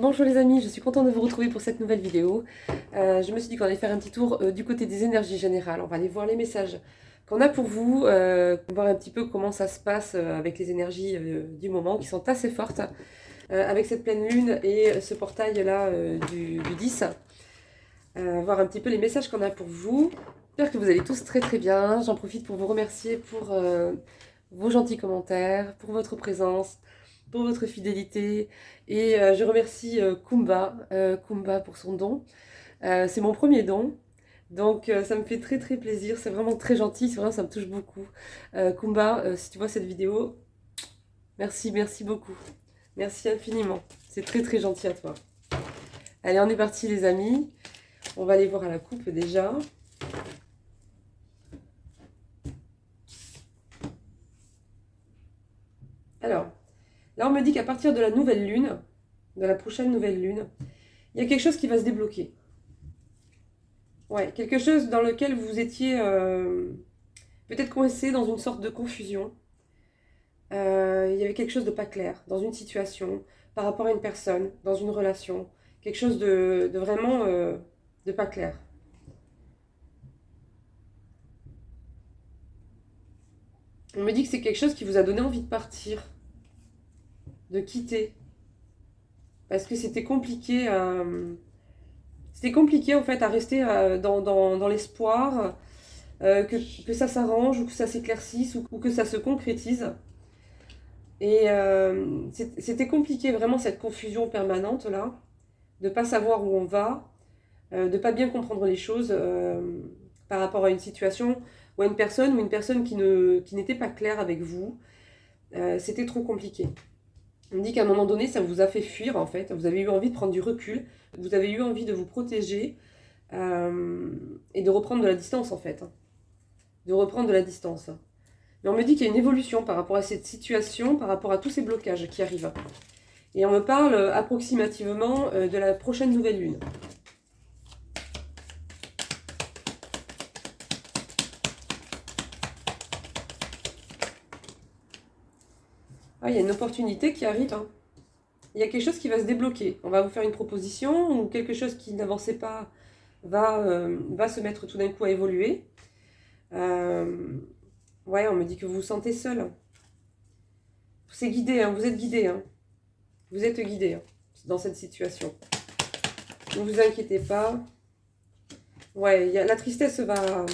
Bonjour les amis, je suis contente de vous retrouver pour cette nouvelle vidéo. Je me suis dit qu'on allait faire un petit tour du côté des énergies générales. On va aller voir les messages qu'on a pour vous, voir un petit peu comment ça se passe avec les énergies du moment qui sont assez fortes, avec cette pleine lune et ce portail là du 10. Voir un petit peu les messages qu'on a pour vous. J'espère que vous allez tous très très bien. J'en profite pour vous remercier pour vos gentils commentaires, pour votre présence, pour votre fidélité. Et je remercie Kumba pour son don. C'est mon premier don. Donc ça me fait très très plaisir. C'est vraiment très gentil. C'est vraiment, ça me touche beaucoup. Kumba, si tu vois cette vidéo, merci, merci beaucoup. Merci infiniment. C'est très très gentil à toi. Allez, on est parti les amis. On va aller voir à la coupe déjà. Alors, là on me dit qu'à partir de la nouvelle lune, de la prochaine nouvelle lune, il y a quelque chose qui va se débloquer. Ouais, quelque chose dans lequel vous étiez peut-être coincé dans une sorte de confusion. Il y avait quelque chose de pas clair dans une situation, par rapport à une personne, dans une relation. Quelque chose de vraiment de pas clair. On me dit que c'est quelque chose qui vous a donné envie de partir, de quitter. Parce que c'était compliqué. C'était compliqué en fait à rester dans l'espoir que ça s'arrange ou que ça s'éclaircisse ou que ça se concrétise. Et c'était compliqué vraiment cette confusion permanente là, de pas savoir où on va, de pas bien comprendre les choses par rapport à une situation ou à une personne qui n'était pas claire avec vous. C'était trop compliqué. On dit qu'à un moment donné, ça vous a fait fuir en fait. Vous avez eu envie de prendre du recul, vous avez eu envie de vous protéger et de reprendre de la distance en fait. De reprendre de la distance. Mais on me dit qu'il y a une évolution par rapport à cette situation, par rapport à tous ces blocages qui arrivent. Et on me parle approximativement de la prochaine nouvelle lune. Ah, il y a une opportunité qui arrive. Hein. Il y a quelque chose qui va se débloquer. On va vous faire une proposition ou quelque chose qui n'avançait pas va se mettre tout d'un coup à évoluer. Ouais, on me dit que vous vous sentez seul. C'est guidé, hein, vous êtes guidé. Hein. Vous êtes guidé hein, dans cette situation. Ne vous inquiétez pas. Ouais, la tristesse va...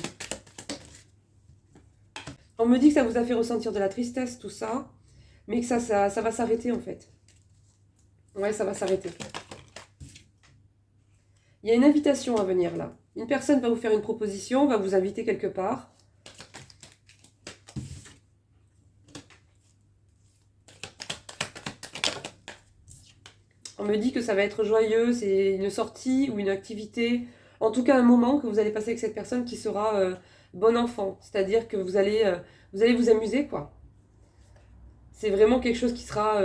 On me dit que ça vous a fait ressentir de la tristesse, tout ça. Mais que ça va s'arrêter en fait. Ouais, ça va s'arrêter. Il y a une invitation à venir là. Une personne va vous faire une proposition, va vous inviter quelque part. On me dit que ça va être joyeux, c'est une sortie ou une activité, en tout cas un moment que vous allez passer avec cette personne qui sera bon enfant. C'est-à-dire que vous allez vous amuser quoi. C'est vraiment quelque chose qui sera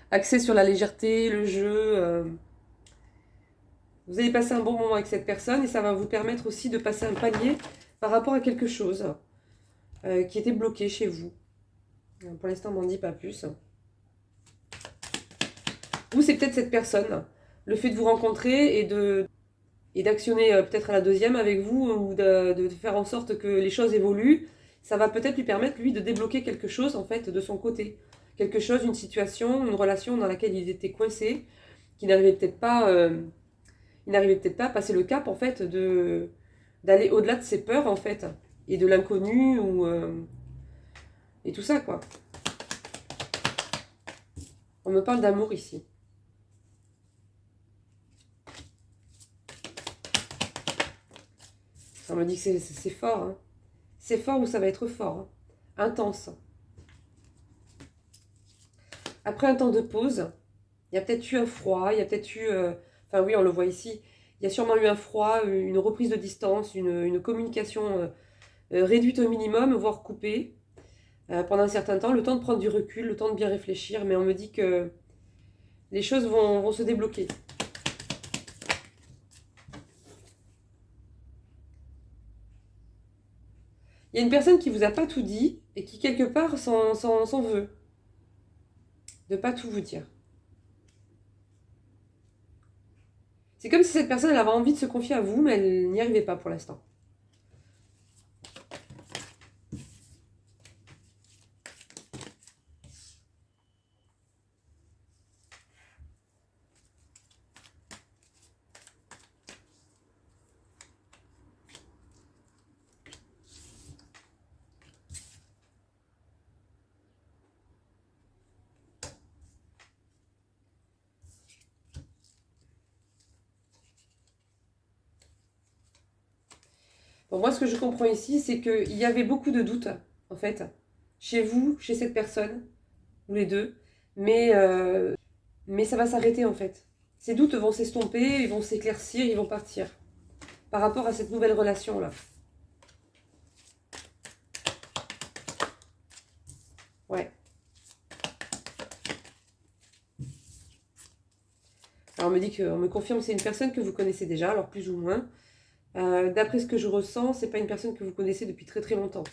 axé sur la légèreté, le jeu. Vous allez passer un bon moment avec cette personne et ça va vous permettre aussi de passer un palier par rapport à quelque chose qui était bloqué chez vous. Pour l'instant, on n'en dit pas plus. Ou c'est peut-être cette personne, le fait de vous rencontrer et d'actionner peut-être à la deuxième avec vous ou de faire en sorte que les choses évoluent, ça va peut-être lui permettre, lui, de débloquer quelque chose, en fait, de son côté. Quelque chose, une situation, une relation dans laquelle il était coincé, qu'il n'arrivait peut-être pas... il n'arrivait peut-être pas à passer le cap, en fait, d'aller au-delà de ses peurs, en fait, et de l'inconnu, et tout ça, quoi. On me parle d'amour ici. On me dit que c'est fort, hein. C'est fort ou ça va être fort, hein. Intense. Après un temps de pause, il y a peut-être eu un froid, il y a peut-être eu... enfin oui, on le voit ici. Il y a sûrement eu un froid, une reprise de distance, une communication réduite au minimum, voire coupée, pendant un certain temps, le temps de prendre du recul, le temps de bien réfléchir, mais on me dit que les choses vont se débloquer. Il y a une personne qui vous a pas tout dit et qui quelque part s'en veut de pas tout vous dire. C'est comme si cette personne, elle avait envie de se confier à vous, mais elle n'y arrivait pas pour l'instant. Bon, moi, ce que je comprends ici, c'est qu'il y avait beaucoup de doutes, en fait, chez vous, chez cette personne, ou les deux, mais, mais ça va s'arrêter, en fait. Ces doutes vont s'estomper, ils vont s'éclaircir, ils vont partir, par rapport à cette nouvelle relation-là. Ouais. Alors, on me confirme que c'est une personne que vous connaissez déjà, alors plus ou moins. D'après ce que je ressens, c'est pas une personne que vous connaissez depuis très très longtemps.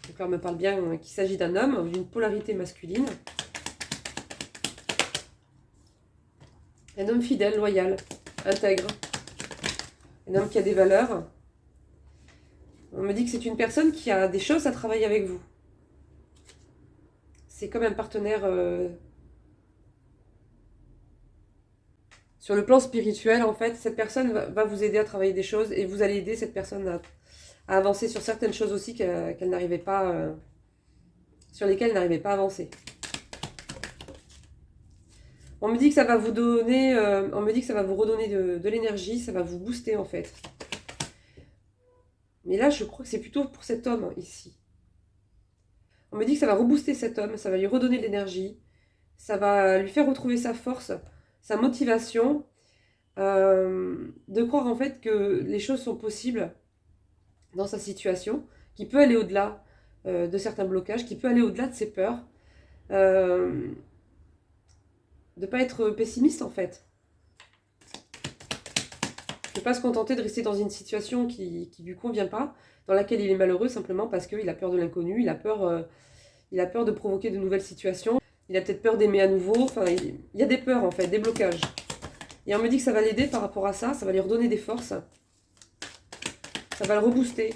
Donc là, on me parle bien qu'il s'agit d'un homme, d'une polarité masculine. Un homme fidèle, loyal, intègre. Un homme qui a des valeurs. On me dit que c'est une personne qui a des choses à travailler avec vous. C'est comme un partenaire sur le plan spirituel, en fait. Cette personne va vous aider à travailler des choses et vous allez aider cette personne à avancer sur certaines choses aussi qu'elle n'arrivait pas, sur lesquelles elle n'arrivait pas à avancer. On me dit que ça va vous donner, on me dit que ça va vous redonner de l'énergie, ça va vous booster en fait. Mais là, je crois que c'est plutôt pour cet homme ici. On me dit que ça va rebooster cet homme, ça va lui redonner de l'énergie, ça va lui faire retrouver sa force, sa motivation, de croire en fait que les choses sont possibles dans sa situation, qui peut aller au-delà de certains blocages, qui peut aller au-delà de ses peurs, de ne pas être pessimiste en fait. De ne pas se contenter de rester dans une situation qui ne lui convient pas, dans laquelle il est malheureux simplement parce qu'il a peur de l'inconnu, il a peur de provoquer de nouvelles situations, il a peut-être peur d'aimer à nouveau, enfin il y a des peurs en fait, des blocages. Et on me dit que ça va l'aider par rapport à ça, ça va lui redonner des forces, ça va le rebooster.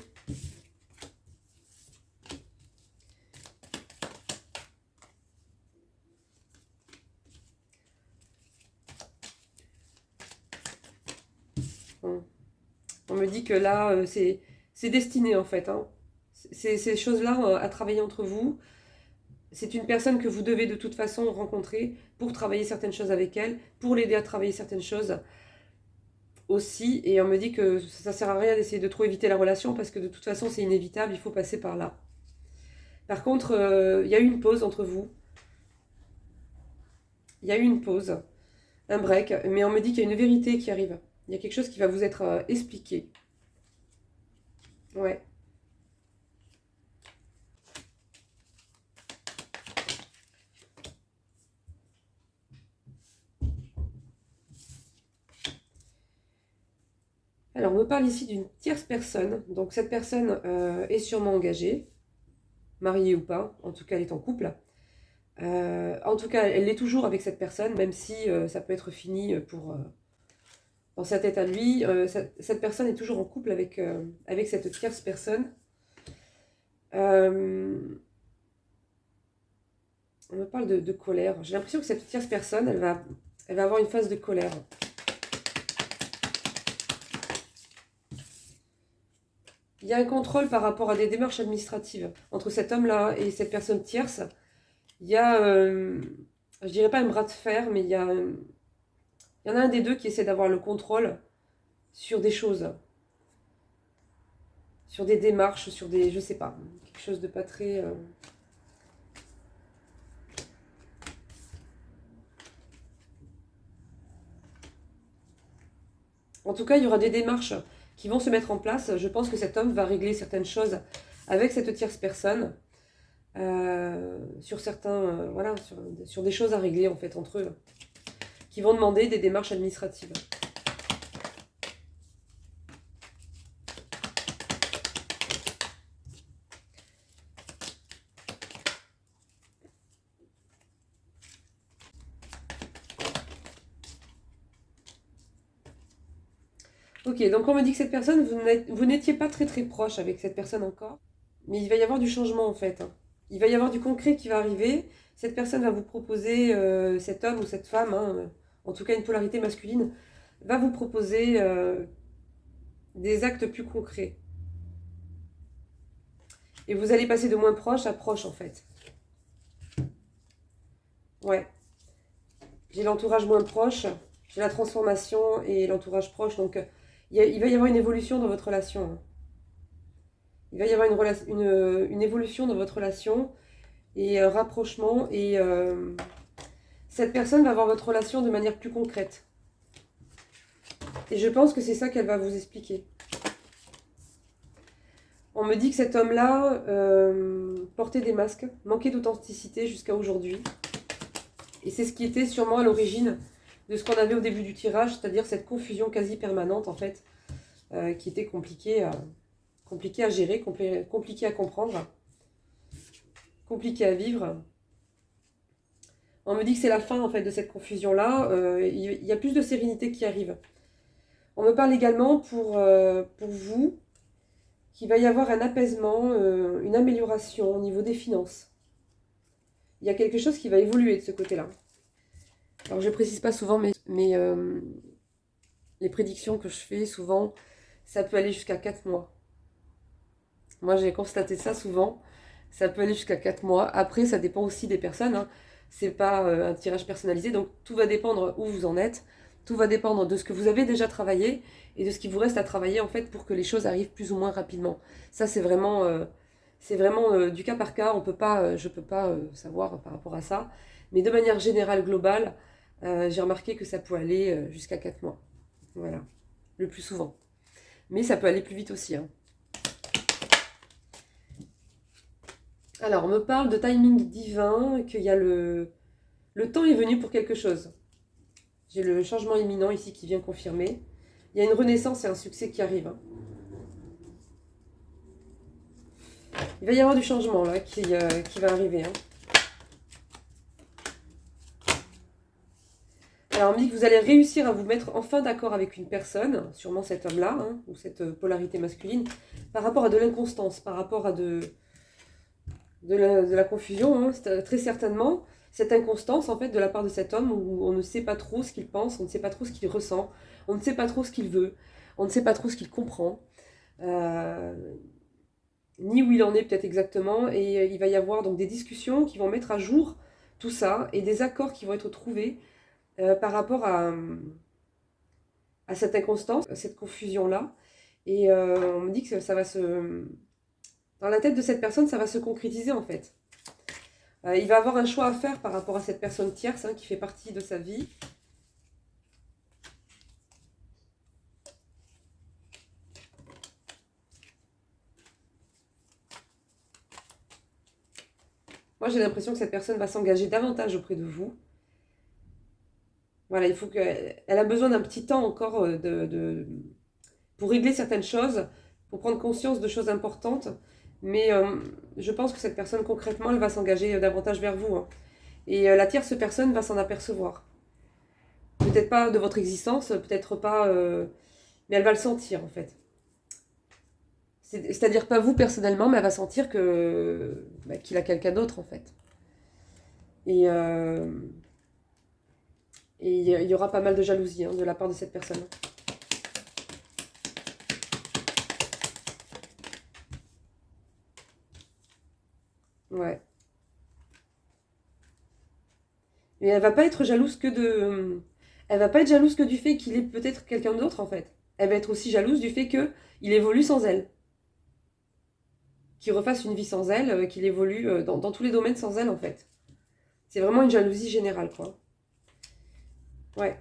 On me dit que là, c'est destiné en fait. Hein. Ces choses-là à travailler entre vous. C'est une personne que vous devez de toute façon rencontrer pour travailler certaines choses avec elle, pour l'aider à travailler certaines choses aussi. Et on me dit que ça ne sert à rien d'essayer de trop éviter la relation parce que de toute façon c'est inévitable, il faut passer par là. Par contre, il y a eu une pause entre vous. Il y a eu une pause, un break, mais on me dit qu'il y a une vérité qui arrive. Il y a quelque chose qui va vous être expliqué. Ouais. Alors, on me parle ici d'une tierce personne. Donc, cette personne est sûrement engagée, mariée ou pas. En tout cas, elle est en couple. En tout cas, elle l'est toujours avec cette personne, même si ça peut être fini dans sa tête à lui. Cette personne est toujours en couple avec cette tierce personne. On me parle de colère. J'ai l'impression que cette tierce personne, elle va avoir une phase de colère. Il y a un contrôle par rapport à des démarches administratives entre cet homme-là et cette personne tierce. Il y a, je dirais pas un bras de fer, mais il y en a un des deux qui essaie d'avoir le contrôle sur des choses, sur des démarches, sur des, je sais pas, quelque chose de pas très... En tout cas, il y aura des démarches qui vont se mettre en place. Je pense que cet homme va régler certaines choses avec cette tierce personne. Sur certains, voilà, sur des choses à régler en fait entre eux, qui vont demander des démarches administratives. Ok, donc on me dit que cette personne, vous n'étiez pas très très proche avec cette personne encore, mais il va y avoir du changement en fait, hein. Il va y avoir du concret qui va arriver. Cette personne va vous proposer, cet homme ou cette femme, hein, en tout cas une polarité masculine, va vous proposer des actes plus concrets. Et vous allez passer de moins proche à proche en fait. Ouais, j'ai l'entourage moins proche, j'ai la transformation et l'entourage proche, donc il va y avoir une évolution dans votre relation, hein. Il va y avoir une évolution dans votre relation et rapprochement. Et cette personne va voir votre relation de manière plus concrète. Et je pense que c'est ça qu'elle va vous expliquer. On me dit que cet homme-là portait des masques, manquait d'authenticité jusqu'à aujourd'hui. Et c'est ce qui était sûrement à l'origine de ce qu'on avait au début du tirage, c'est-à-dire cette confusion quasi permanente en fait, qui était compliquée à gérer, compliquée à comprendre, compliquée à vivre. On me dit que c'est la fin en fait de cette confusion-là. Il y a plus de sérénité qui arrive. On me parle également pour vous qu'il va y avoir un apaisement, une amélioration au niveau des finances. Il y a quelque chose qui va évoluer de ce côté-là. Alors je ne précise pas souvent, mais les prédictions que je fais souvent, ça peut aller jusqu'à 4 mois. Moi j'ai constaté ça souvent, ça peut aller jusqu'à 4 mois. Après ça dépend aussi des personnes, hein. C'est pas un tirage personnalisé, donc tout va dépendre où vous en êtes. Tout va dépendre de ce que vous avez déjà travaillé et de ce qui vous reste à travailler en fait pour que les choses arrivent plus ou moins rapidement. Ça c'est vraiment du cas par cas. Je peux pas savoir par rapport à ça. Mais de manière générale, globale, j'ai remarqué que ça peut aller jusqu'à 4 mois. Voilà, le plus souvent. Mais ça peut aller plus vite aussi, hein. Alors, on me parle de timing divin, qu'il y a le temps est venu pour quelque chose. J'ai le changement imminent ici qui vient confirmer. Il y a une renaissance et un succès qui arrive, hein. Il va y avoir du changement là qui va arriver, hein. Alors on me dit que vous allez réussir à vous mettre enfin d'accord avec une personne, sûrement cet homme-là, hein, ou cette polarité masculine, par rapport à de l'inconstance, par rapport à de la confusion, hein, très certainement. Cette inconstance en fait de la part de cet homme où on ne sait pas trop ce qu'il pense, on ne sait pas trop ce qu'il ressent, on ne sait pas trop ce qu'il veut, on ne sait pas trop ce qu'il comprend, ni où il en est peut-être exactement. Et il va y avoir donc des discussions qui vont mettre à jour tout ça et des accords qui vont être trouvés par rapport à cette inconstance, à cette confusion-là. Et on me dit que ça va se... Dans la tête de cette personne, ça va se concrétiser en fait. Il va avoir un choix à faire par rapport à cette personne tierce, hein, qui fait partie de sa vie. Moi, j'ai l'impression que cette personne va s'engager davantage auprès de vous. Voilà, il faut qu'elle a besoin d'un petit temps encore pour régler certaines choses, pour prendre conscience de choses importantes. Mais je pense que cette personne, concrètement, elle va s'engager davantage vers vous, hein. Et la tierce personne va s'en apercevoir. Peut-être pas de votre existence, peut-être pas... mais elle va le sentir, en fait. C'est-à-dire pas vous personnellement, mais elle va sentir qu'il a quelqu'un d'autre, en fait. Et il y aura pas mal de jalousie, hein, de la part de cette personne. Ouais. Mais elle va pas être jalouse que de... Elle va pas être jalouse que du fait qu'il est peut-être quelqu'un d'autre, en fait. Elle va être aussi jalouse du fait qu'il évolue sans elle. Qu'il refasse une vie sans elle, qu'il évolue dans tous les domaines sans elle, en fait. C'est vraiment une jalousie générale, quoi. Ouais.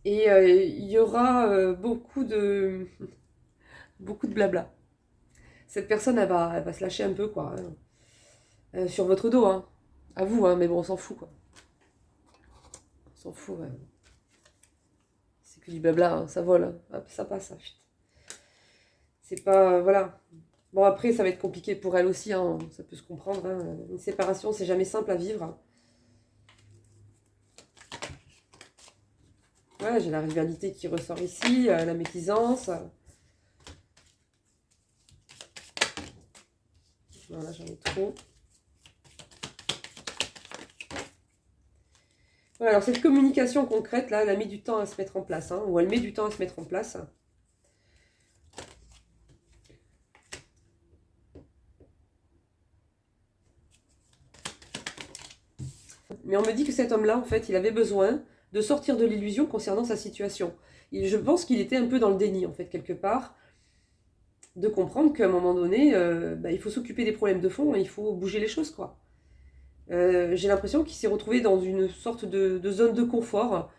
Et il y aura beaucoup de blabla. Cette personne, elle va se lâcher un peu, quoi, hein. Sur votre dos, hein. À vous, hein, mais bon, on s'en fout, quoi. On s'en fout, ouais. C'est que du blabla, hein, ça vole, hein. Hop, ça passe, hein. C'est pas... voilà. Bon, après, ça va être compliqué pour elle aussi, hein, ça peut se comprendre, hein. Une séparation, c'est jamais simple à vivre. Ouais, j'ai la rivalité qui ressort ici, la médisance. Voilà, j'en ai trop. Ouais, alors cette communication concrète, là, elle a mis du temps à se mettre en place, hein, ou elle met du temps à se mettre en place. Mais on me dit que cet homme-là, en fait, il avait besoin de sortir de l'illusion concernant sa situation. Je pense qu'il était un peu dans le déni, en fait, quelque part, de comprendre qu'à un moment donné, il faut s'occuper des problèmes de fond et il faut bouger les choses, quoi. J'ai l'impression qu'il s'est retrouvé dans une sorte de zone de confort,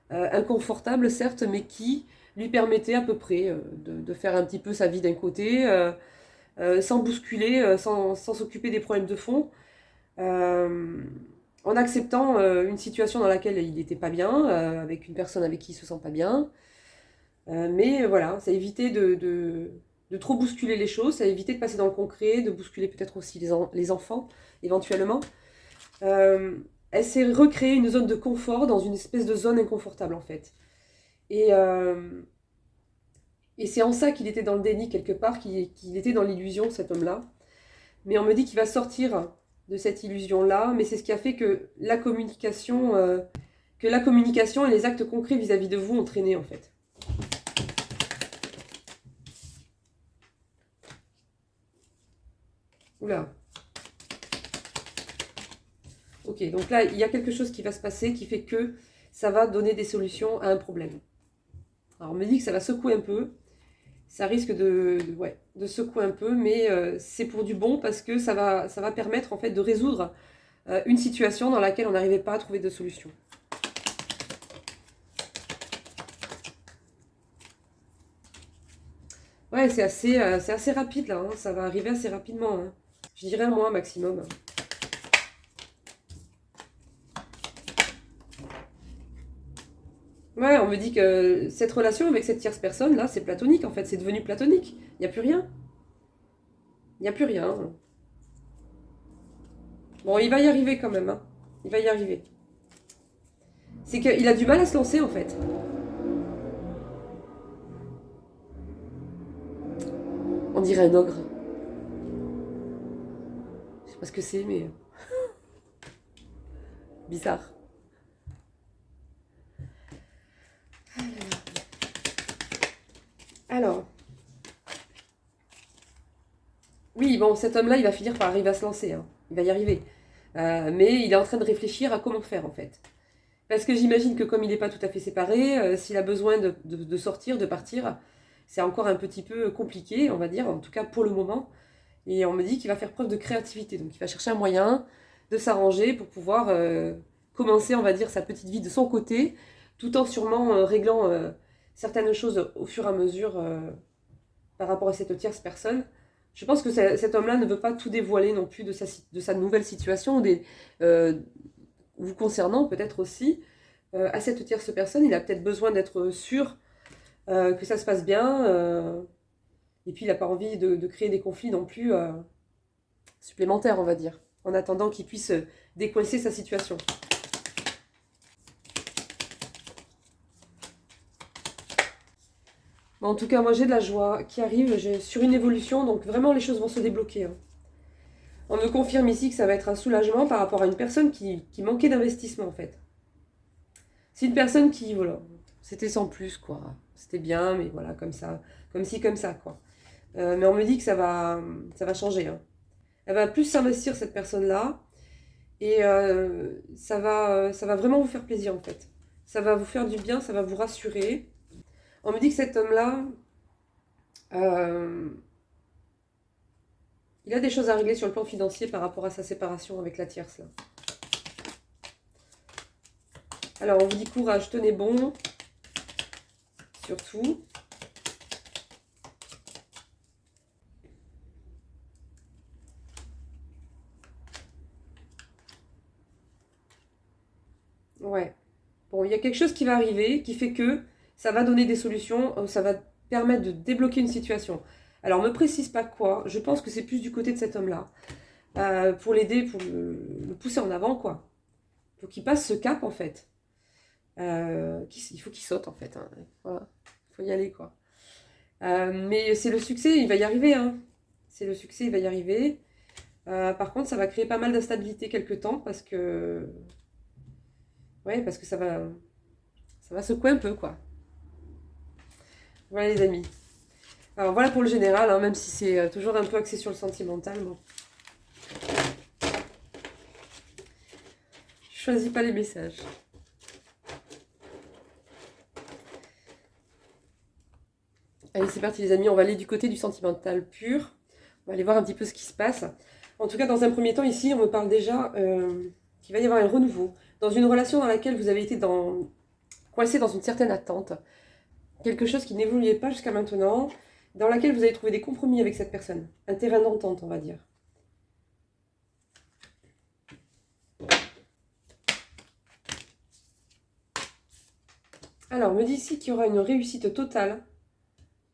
inconfortable certes, mais qui lui permettait à peu près de faire un petit peu sa vie d'un côté, sans bousculer, sans s'occuper des problèmes de fond, euh, en acceptant une situation dans laquelle il n'était pas bien, avec une personne avec qui il se sent pas bien. Mais voilà, ça a évité de trop bousculer les choses, ça a évité de passer dans le concret, de bousculer peut-être aussi les enfants, éventuellement. Euh, Elle s'est recréée une zone de confort dans une espèce de zone inconfortable, en fait. Et, euh, et c'est en ça qu'il était dans le déni, quelque part, qu'il était dans l'illusion, cet homme-là. Mais on me dit qu'il va sortir de cette illusion-là, mais c'est ce qui a fait que la communication et les actes concrets vis-à-vis de vous ont traîné, en fait. Oula. Ok, donc là, il y a quelque chose qui va se passer qui fait que ça va donner des solutions à un problème. Alors, on me dit que ça va secouer un peu. Ça risque ouais, de secouer un peu, mais c'est pour du bon parce que ça va permettre en fait de résoudre une situation dans laquelle on n'arrivait pas à trouver de solution. Ouais, c'est assez rapide là, hein. Ça va arriver assez rapidement, hein. Je dirais un mois maximum. Ouais, on me dit que cette relation avec cette tierce personne là, c'est platonique en fait, c'est devenu platonique. Il n'y a plus rien. Il n'y a plus rien. Bon, il va y arriver quand même, hein. Il va y arriver. C'est qu'il a du mal à se lancer en fait. On dirait un ogre. Je sais pas ce que c'est, mais bizarre. Alors, oui, bon, cet homme-là, il va finir par arriver à se lancer, hein. Il va y arriver. Mais il est en train de réfléchir à comment faire, en fait. Parce que j'imagine que comme il n'est pas tout à fait séparé, s'il a besoin de sortir, de partir, c'est encore un petit peu compliqué, on va dire, en tout cas pour le moment. Et on me dit qu'il va faire preuve de créativité. Donc il va chercher un moyen de s'arranger pour pouvoir commencer, on va dire, sa petite vie de son côté, tout en sûrement réglant certaines choses au fur et à mesure par rapport à cette tierce personne. Je pense que cet homme-là ne veut pas tout dévoiler non plus de sa nouvelle situation, vous concernant peut-être aussi. À cette tierce personne, il a peut-être besoin d'être sûr que ça se passe bien. Et puis il n'a pas envie de créer des conflits non plus supplémentaires, on va dire, en attendant qu'il puisse décoincer sa situation. Bon, en tout cas, moi j'ai de la joie qui arrive sur une évolution, donc vraiment les choses vont se débloquer, hein. On me confirme ici que ça va être un soulagement par rapport à une personne qui manquait d'investissement en fait. C'est une personne qui, voilà, c'était sans plus quoi. C'était bien, mais voilà, comme ça, comme ci, comme ça quoi. Mais on me dit que ça va changer, hein. Elle va plus s'investir cette personne-là et ça va vraiment vous faire plaisir en fait. Ça va vous faire du bien, ça va vous rassurer. On me dit que cet homme-là, euh, il a des choses à régler sur le plan financier par rapport à sa séparation avec la tierce là. Alors on vous dit courage, tenez bon, surtout. Ouais. Bon, il y a quelque chose qui va arriver qui fait que ça va donner des solutions, ça va permettre de débloquer une situation. Alors, me précise pas quoi, je pense que c'est plus du côté de cet homme-là, pour l'aider, pour le pousser en avant, quoi. Pour qu'il passe ce cap, en fait. Il faut qu'il saute en fait. Hein. Voilà, il faut y aller quoi. Mais c'est le succès, il va y arriver. Hein. C'est le succès, il va y arriver. Par contre, ça va créer pas mal d'instabilité quelque temps parce que... Ouais, parce que ça va secouer un peu quoi. Voilà les amis. Alors voilà pour le général, hein, même si c'est toujours un peu axé sur le sentimental. Bon. Je choisis pas les messages. Allez, c'est parti les amis, on va aller du côté du sentimental pur. On va aller voir un petit peu ce qui se passe. En tout cas, dans un premier temps, ici, on me parle déjà qu'il va y avoir un renouveau. Dans une relation dans laquelle vous avez été coincé dans une certaine attente. Quelque chose qui n'évoluait pas jusqu'à maintenant, dans laquelle vous avez trouvé des compromis avec cette personne. Un terrain d'entente, on va dire. Alors, on me dit ici qu'il y aura une réussite totale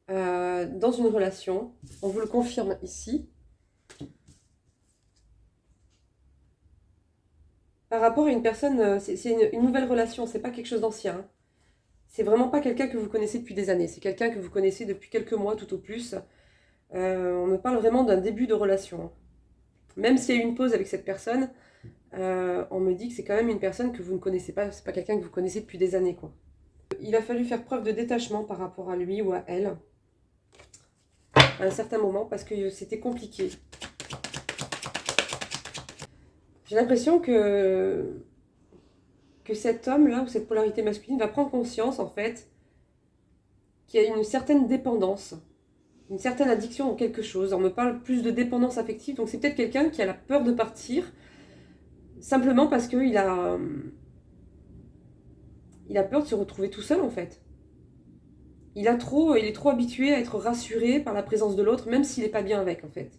dans une relation. On vous le confirme ici. Par rapport à une personne, c'est une nouvelle relation, c'est pas quelque chose d'ancien. Hein. C'est vraiment pas quelqu'un que vous connaissez depuis des années, c'est quelqu'un que vous connaissez depuis quelques mois tout au plus. On me parle vraiment d'un début de relation. Même s'il y a eu une pause avec cette personne, on me dit que c'est quand même une personne que vous ne connaissez pas, c'est pas quelqu'un que vous connaissez depuis des années, quoi. Il a fallu faire preuve de détachement par rapport à lui ou à elle, à un certain moment, parce que c'était compliqué. J'ai l'impression que cet homme-là, ou cette polarité masculine, va prendre conscience, en fait, qu'il y a une certaine dépendance, une certaine addiction en quelque chose. On me parle plus de dépendance affective, donc c'est peut-être quelqu'un qui a la peur de partir, simplement parce qu'il a peur de se retrouver tout seul, en fait. Il est trop habitué à être rassuré par la présence de l'autre, même s'il n'est pas bien avec, en fait.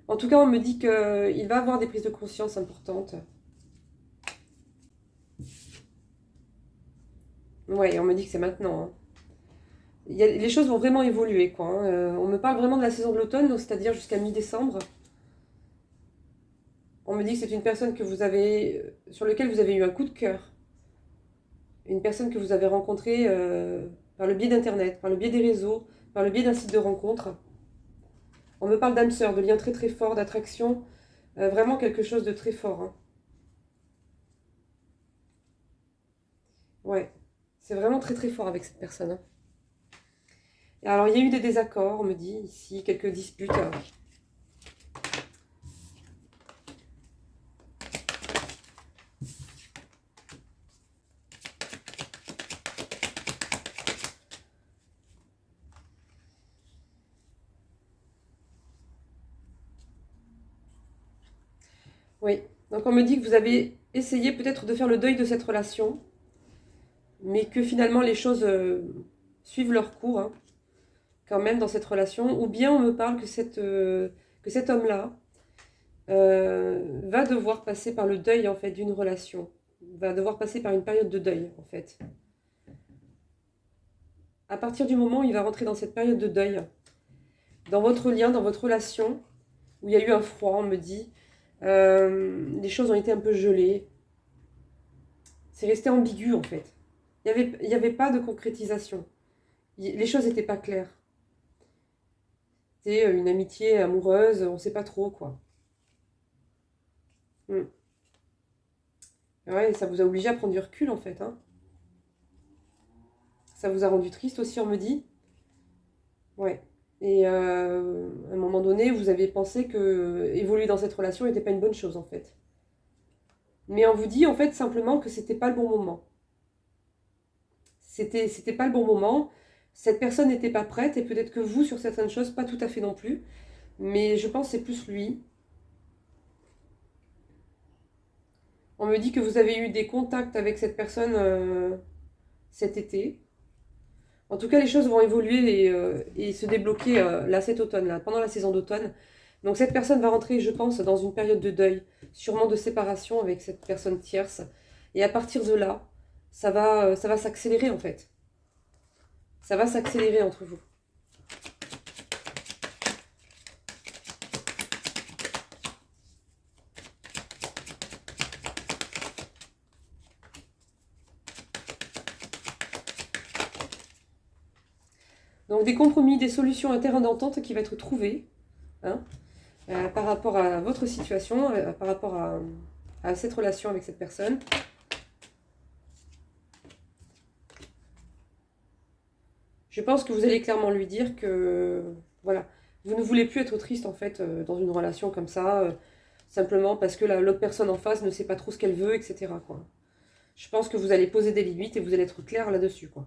En tout cas, on me dit qu'il va avoir des prises de conscience importantes. Ouais, on me dit que c'est maintenant. Hein. Les choses vont vraiment évoluer, quoi. Hein. On me parle vraiment de la saison de l'automne, c'est-à-dire jusqu'à mi-décembre. On me dit que c'est une personne sur laquelle vous avez eu un coup de cœur. Une personne que vous avez rencontrée par le biais d'Internet, par le biais des réseaux, par le biais d'un site de rencontre. On me parle d'âme sœur, de liens très très forts, d'attraction. Vraiment quelque chose de très fort. Hein. Ouais, c'est vraiment très très fort avec cette personne. Hein. Alors, il y a eu des désaccords, on me dit, ici, quelques disputes. Oui, donc on me dit que vous avez essayé peut-être de faire le deuil de cette relation, mais que finalement les choses suivent leur cours, hein, quand même, dans cette relation. Ou bien on me parle que cet homme-là va devoir passer par le deuil, en fait, d'une relation. Va devoir passer par une période de deuil, en fait. À partir du moment où il va rentrer dans cette période de deuil, dans votre lien, dans votre relation, où il y a eu un froid, on me dit, les choses ont été un peu gelées. C'est resté ambigu, en fait. Il y avait pas de concrétisation. Les choses n'étaient pas claires. C'était une amitié amoureuse, on ne sait pas trop, quoi. Mm. Ouais, ça vous a obligé à prendre du recul, en fait. Hein. Ça vous a rendu triste aussi, on me dit. Ouais. Et à un moment donné, vous avez pensé que évoluer dans cette relation n'était pas une bonne chose, en fait. Mais on vous dit, en fait, simplement que c'était pas le bon moment. C'était pas le bon moment. Cette personne n'était pas prête, et peut-être que vous, sur certaines choses, pas tout à fait non plus. Mais je pense que c'est plus lui. On me dit que vous avez eu des contacts avec cette personne cet été. En tout cas, les choses vont évoluer et se débloquer là cet automne, là, pendant la saison d'automne. Donc cette personne va rentrer, je pense, dans une période de deuil, sûrement de séparation avec cette personne tierce. Et à partir de là, ça va s'accélérer en fait. Ça va s'accélérer entre vous. Donc des compromis, des solutions à terrain d'entente qui va être trouvées, hein, par rapport à votre situation, par rapport à cette relation avec cette personne. Je pense que vous allez clairement lui dire que, voilà, vous ne voulez plus être triste en fait dans une relation comme ça, simplement parce que l'autre personne en face ne sait pas trop ce qu'elle veut, etc., quoi. Je pense que vous allez poser des limites et vous allez être clair là-dessus, quoi.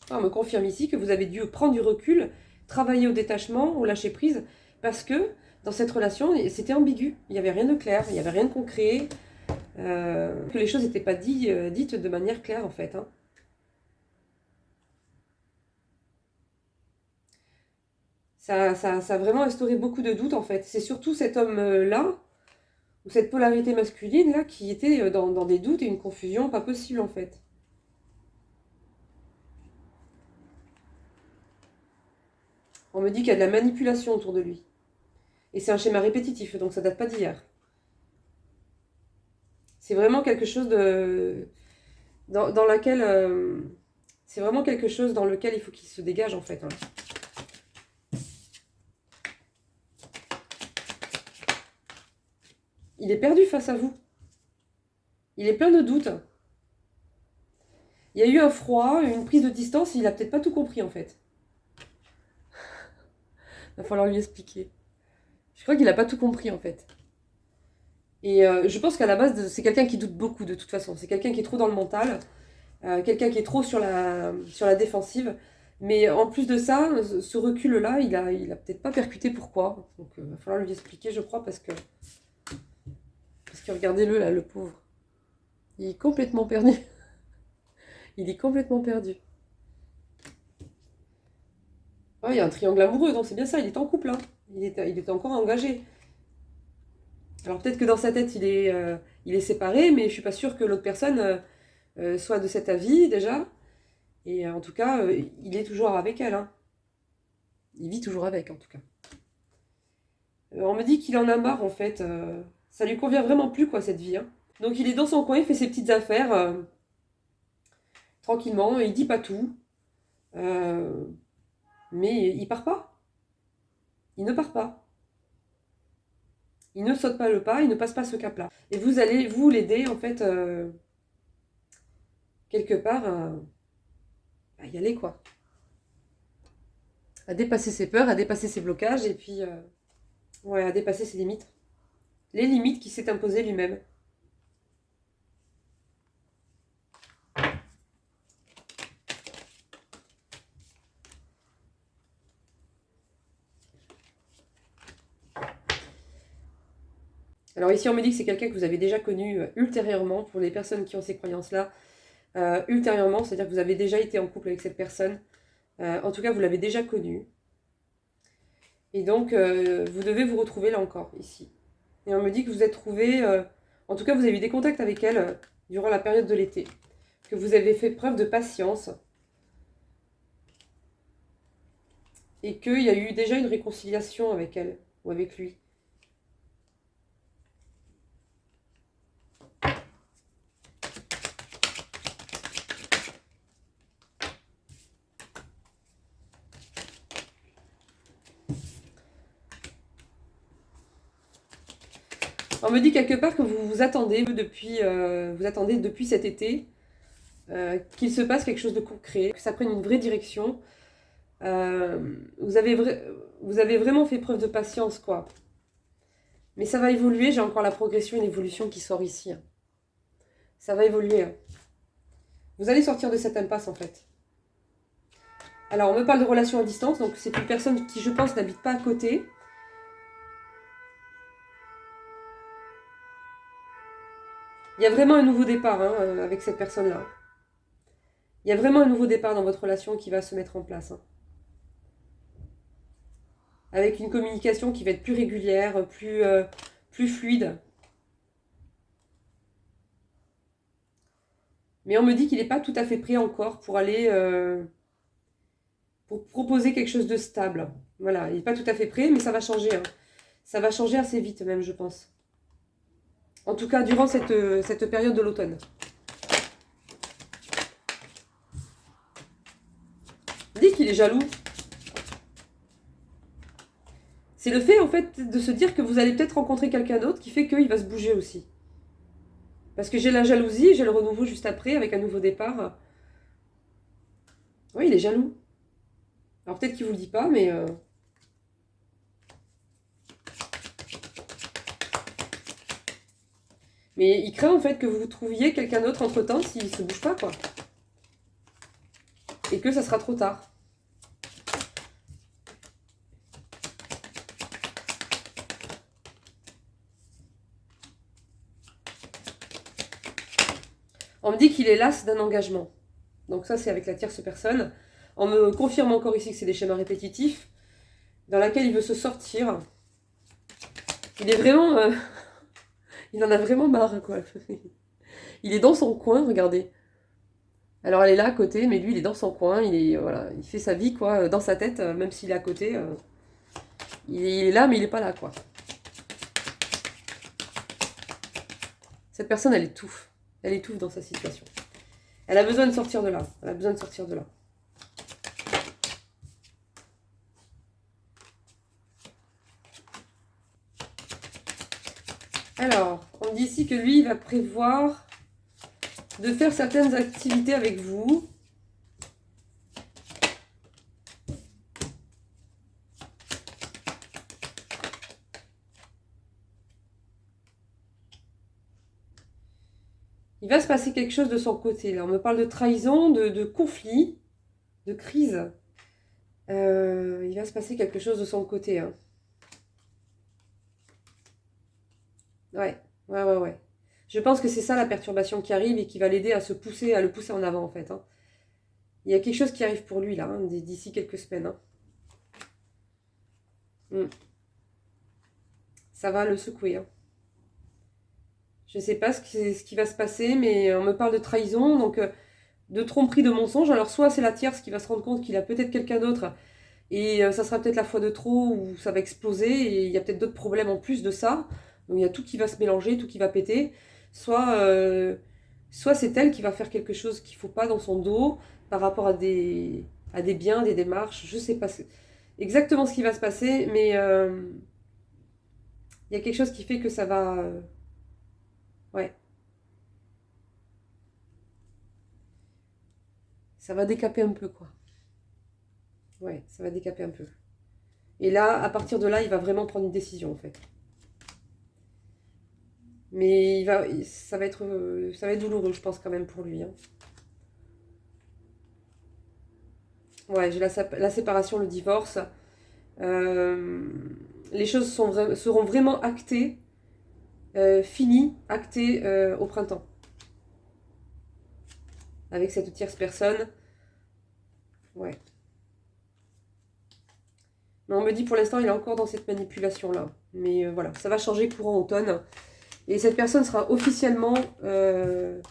On me confirme ici que vous avez dû prendre du recul, travailler au détachement, au lâcher prise, parce que dans cette relation, c'était ambigu. Il n'y avait rien de clair, il n'y avait rien de concret, que les choses n'étaient pas dites de manière claire en fait, hein. Ça a vraiment instauré beaucoup de doutes en fait. C'est surtout cet homme-là, ou cette polarité masculine-là, qui était dans des doutes et une confusion pas possible en fait. On me dit qu'il y a de la manipulation autour de lui. Et c'est un schéma répétitif, donc ça date pas d'hier. C'est vraiment quelque chose de dans laquelle c'est vraiment quelque chose dans lequel il faut qu'il se dégage en fait, hein. Il est perdu face à vous. Il est plein de doutes. Il y a eu un froid, une prise de distance, il a peut-être pas tout compris en fait. Il va falloir lui expliquer. Je crois qu'il a pas tout compris en fait. Et je pense qu'à la base, c'est quelqu'un qui doute beaucoup de toute façon. C'est quelqu'un qui est trop dans le mental, quelqu'un qui est trop sur la défensive. Mais en plus de ça, ce recul-là, il a peut-être pas percuté pourquoi. Donc il va falloir lui expliquer, je crois, parce que regardez-le là, le pauvre. Il est complètement perdu. Il est complètement perdu. Ouais, il y a un triangle amoureux, donc c'est bien ça, il est en couple, hein. Il est encore engagé. Alors peut-être que dans sa tête, il est séparé, mais je suis pas sûre que l'autre personne soit de cet avis déjà. Et en tout cas, il est toujours avec elle, hein. Il vit toujours avec, en tout cas. On me dit qu'il en a marre, en fait. Ça lui convient vraiment plus, quoi, cette vie, hein. Donc il est dans son coin, il fait ses petites affaires, tranquillement, il dit pas tout. euh, mais il part pas. Il ne part pas. Il ne saute pas le pas, il ne passe pas ce cap-là. Et vous allez, vous, l'aider, en fait, quelque part, à y aller, quoi. À dépasser ses peurs, à dépasser ses blocages, et puis, ouais, à dépasser ses limites. Les limites qu'il s'est imposées lui-même. Alors ici, on me dit que c'est quelqu'un que vous avez déjà connu ultérieurement, pour les personnes qui ont ces croyances-là. Ultérieurement, c'est-à-dire que vous avez déjà été en couple avec cette personne. En tout cas, vous l'avez déjà connu. Et donc, vous devez vous retrouver là encore, ici. Et on me dit que vous êtes trouvé, en tout cas, vous avez eu des contacts avec elle durant la période de l'été. Que vous avez fait preuve de patience. Et qu'il y a eu déjà une réconciliation avec elle, ou avec lui. On me dit quelque part que vous attendez depuis cet été qu'il se passe quelque chose de concret, que ça prenne une vraie direction. Vous avez, vous avez vraiment fait preuve de patience, quoi. Mais ça va évoluer, j'ai encore la progression et l'évolution qui sort ici, hein. Ça va évoluer, hein. Vous allez sortir de cette impasse, en fait. Alors, on me parle de relations à distance, donc c'est une personne qui, je pense, n'habite pas à côté. Il y a vraiment un nouveau départ, hein, avec cette personne-là. Il y a vraiment un nouveau départ dans votre relation qui va se mettre en place, hein. Avec une communication qui va être plus régulière, plus fluide. Mais on me dit qu'il n'est pas tout à fait prêt encore pour aller pour proposer quelque chose de stable. Voilà, il n'est pas tout à fait prêt, mais ça va changer. Hein. Ça va changer assez vite même, je pense. En tout cas, durant cette période de l'automne. Il dit qu'il est jaloux. C'est le fait, en fait, de se dire que vous allez peut-être rencontrer quelqu'un d'autre qui fait qu'il va se bouger aussi. Parce que j'ai la jalousie, j'ai le renouveau juste après, avec un nouveau départ. Oui, il est jaloux. Alors peut-être qu'il vous le dit pas, mais... Mais il craint en fait que vous trouviez quelqu'un d'autre entre-temps s'il se bouge pas, quoi. Et que ça sera trop tard. On me dit qu'il est las d'un engagement. Donc ça, c'est avec la tierce personne. On me confirme encore ici que c'est des schémas répétitifs dans lesquels il veut se sortir. Il est vraiment... il en a vraiment marre, quoi. Il est dans son coin, regardez. Alors elle est là à côté, mais lui, il est dans son coin. Voilà, il fait sa vie, quoi, dans sa tête, même s'il est à côté. Il est là, mais il n'est pas là, quoi. Cette personne, elle étouffe. Elle étouffe dans sa situation. Elle a besoin de sortir de là. Elle a besoin de sortir de là. Alors, on me dit ici que lui, il va prévoir de faire certaines activités avec vous. Il va se passer quelque chose de son côté. Là, on me parle de trahison, de conflit, de crise. Il va se passer quelque chose de son côté. Hein. Ouais. Je pense que c'est ça la perturbation qui arrive et qui va l'aider à se pousser, à le pousser en avant en fait. Hein. Il y a quelque chose qui arrive pour lui là, hein, d'ici quelques semaines. Hein. Ça va le secouer. Hein. Je ne sais pas ce qui va se passer, mais on me parle de trahison, donc de tromperie, de mensonge. Alors soit c'est la tierce qui va se rendre compte qu'il a peut-être quelqu'un d'autre, et ça sera peut-être la fois de trop, ou ça va exploser, et il y a peut-être d'autres problèmes en plus de ça. Donc il y a tout qui va se mélanger, tout qui va péter. Soit c'est elle qui va faire quelque chose qu'il ne faut pas dans son dos, par rapport à des biens, des démarches. Je ne sais pas exactement ce qui va se passer, mais il y a quelque chose qui fait que ça va... ouais. Ça va décaper un peu, quoi. Ouais, ça va décaper un peu. Et là, à partir de là, il va vraiment prendre une décision, en fait. Mais ça va être douloureux, je pense, quand même, pour lui. Hein. Ouais, j'ai la séparation, le divorce. Euh, les choses seront vraiment actées, finies, actées au printemps. Avec cette tierce personne. Ouais. Mais on me dit pour l'instant, il est encore dans cette manipulation-là. Mais voilà, ça va changer courant automne. Et cette personne sera officiellement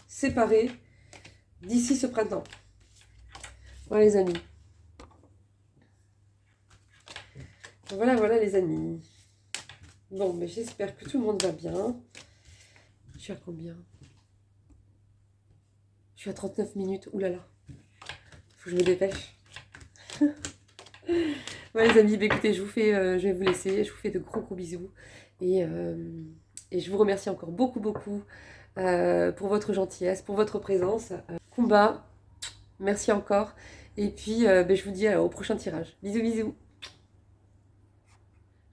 séparée d'ici ce printemps. Voilà les amis. Voilà les amis. Bon, mais j'espère que tout le monde va bien. Je suis à combien? Je suis à 39 minutes. Ouh là là. Faut que je me dépêche. Voilà les amis, bah, écoutez, je vais vous laisser. Je vous fais de gros bisous. Et je vous remercie encore beaucoup pour votre gentillesse, pour votre présence. Kumba, merci encore. Et puis, je vous dis au prochain tirage. Bisous.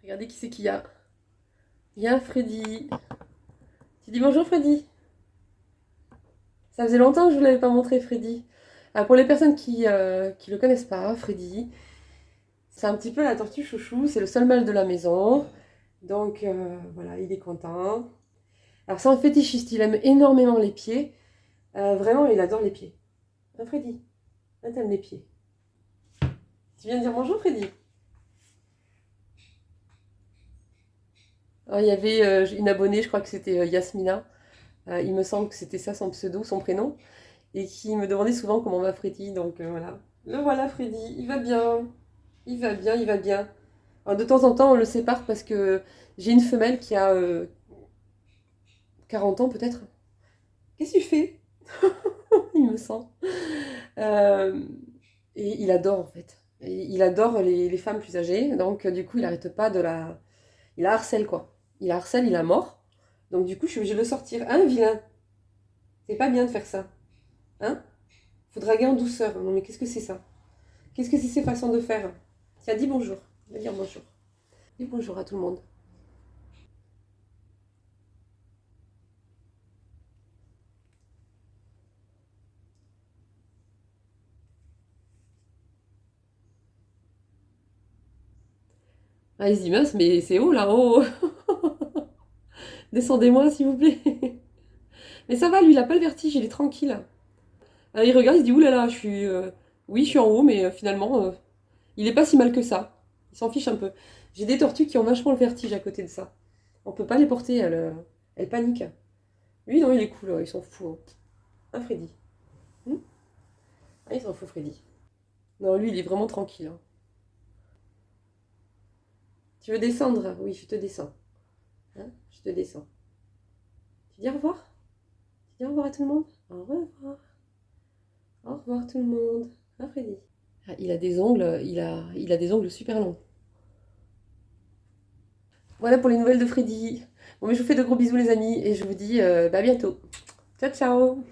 Regardez qui c'est qu'il y a. Il y a Freddy. Tu dis bonjour Freddy. Ça faisait longtemps que je ne vous l'avais pas montré Freddy. Alors, pour les personnes qui le connaissent pas, Freddy, c'est un petit peu la tortue chouchou. C'est le seul mâle de la maison. Donc voilà, il est content. Alors c'est un fétichiste, il aime énormément les pieds. Vraiment, il adore les pieds. Hein, Freddy? Ah, t'aimes les pieds. Tu viens de dire bonjour, Freddy? Alors, il y avait une abonnée, je crois que c'était Yasmina. Il me semble que c'était ça son pseudo, son prénom. Et qui me demandait souvent comment va Freddy. Donc voilà. Le voilà, Freddy. Il va bien. Il va bien, il va bien. Alors, de temps en temps, on le sépare parce que j'ai une femelle qui a 40 ans peut-être. Qu'est-ce que tu fais? Il me sent. Euh, et il adore en fait. Et il adore les femmes plus âgées. Donc, du coup, il arrête pas de la. Il la harcèle quoi. Il la harcèle, il la mord. Donc, du coup, je suis obligée de le sortir. Hein, vilain? C'est pas bien de faire ça. Hein? Faut draguer en douceur. Non, mais qu'est-ce que c'est ça? Qu'est-ce que c'est ces façons de faire? Tiens, dis bonjour. Va dire bonjour. Dis bonjour à tout le monde. Allez-y, mince, mais c'est haut là, oh! Descendez-moi, s'il vous plaît. Mais ça va, lui, il a pas le vertige, il est tranquille. Alors, il regarde, il se dit, oulala, je suis. Oui, je suis en haut, mais finalement, il est pas si mal que ça. Il s'en fiche un peu. J'ai des tortues qui ont vachement le vertige à côté de ça. On peut pas les porter, elles paniquent. Lui, non, il est cool, il s'en fout. Hein, Freddy? Hmm. Ah, il s'en fout, Freddy. Non, lui, il est vraiment tranquille, hein. Tu veux descendre? Oui, je te descends. Hein, je te descends. Tu dis au revoir? Tu dis au revoir à tout le monde? Au revoir. Au revoir tout le monde. Ah, Freddy. Ah, il a des ongles, il a des ongles super longs. Voilà pour les nouvelles de Freddy. Bon, mais je vous fais de gros bisous, les amis, et je vous dis à bientôt. Ciao, ciao!